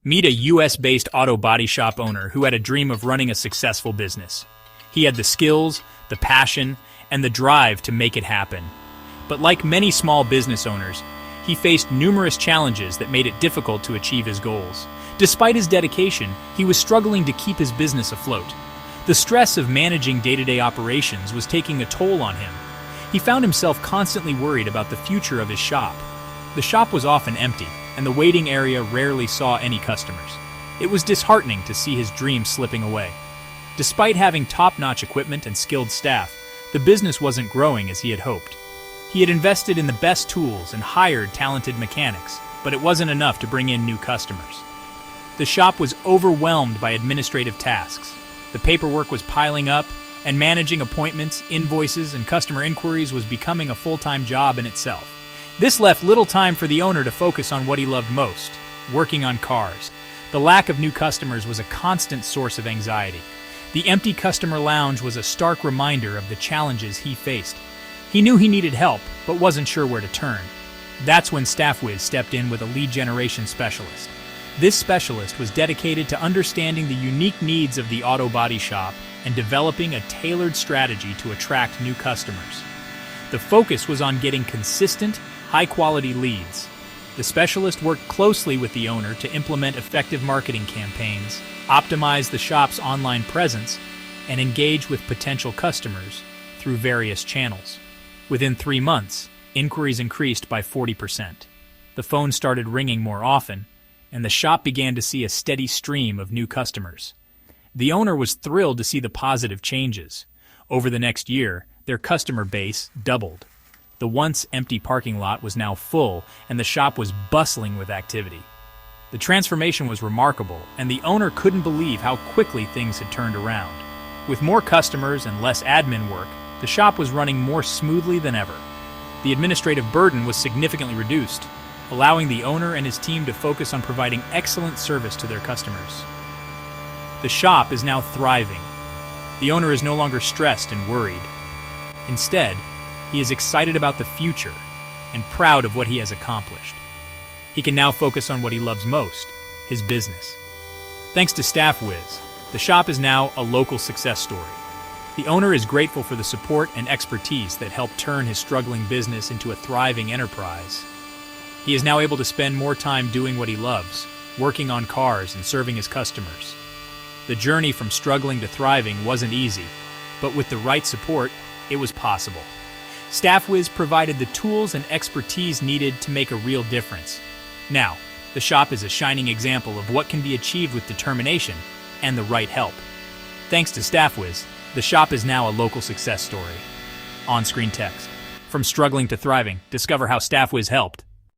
Meet a US-based auto body shop owner who had a dream of running a successful business. He had the skills, the passion, and the drive to make it happen. But like many small business owners, he faced numerous challenges that made it difficult to achieve his goals. Despite his dedication, he was struggling to keep his business afloat. The stress of managing day-to-day operations was taking a toll on him. He found himself constantly worried about the future of his shop. The shop was often empty, and the waiting area rarely saw any customers. It was disheartening to see his dream slipping away. Despite having top-notch equipment and skilled staff, the business wasn't growing as he had hoped. He had invested in the best tools and hired talented mechanics, but it wasn't enough to bring in new customers. The shop was overwhelmed by administrative tasks. The paperwork was piling up, and managing appointments, invoices, and customer inquiries was becoming a full-time job in itself. This left little time for the owner to focus on what he loved most, working on cars. The lack of new customers was a constant source of anxiety. The empty customer lounge was a stark reminder of the challenges he faced. He knew he needed help, but wasn't sure where to turn. That's when Staffwiz stepped in with a lead generation specialist. This specialist was dedicated to understanding the unique needs of the auto body shop and developing a tailored strategy to attract new customers. The focus was on getting consistent, high-quality leads. The specialist worked closely with the owner to implement effective marketing campaigns, optimize the shop's online presence, and engage with potential customers through various channels. Within 3 months, inquiries increased by 40%. The phone started ringing more often, and the shop began to see a steady stream of new customers. The owner was thrilled to see the positive changes. Over the next year, their customer base doubled. The once empty parking lot was now full, and the shop was bustling with activity. The transformation was remarkable, and the owner couldn't believe how quickly things had turned around. With more customers and less admin work, the shop was running more smoothly than ever. The administrative burden was significantly reduced, allowing the owner and his team to focus on providing excellent service to their customers. The shop is now thriving. The owner is no longer stressed and worried. Instead, he is excited about the future and proud of what he has accomplished. He can now focus on what he loves most, his business. Thanks to Staffwiz, the shop is now a local success story. The owner is grateful for the support and expertise that helped turn his struggling business into a thriving enterprise. He is now able to spend more time doing what he loves, working on cars and serving his customers. The journey from struggling to thriving wasn't easy, but with the right support, it was possible. Staffwiz provided the tools and expertise needed to make a real difference. Now, the shop is a shining example of what can be achieved with determination and the right help. Thanks to Staffwiz, the shop is now a local success story. On-screen text. From struggling to thriving, discover how Staffwiz helped.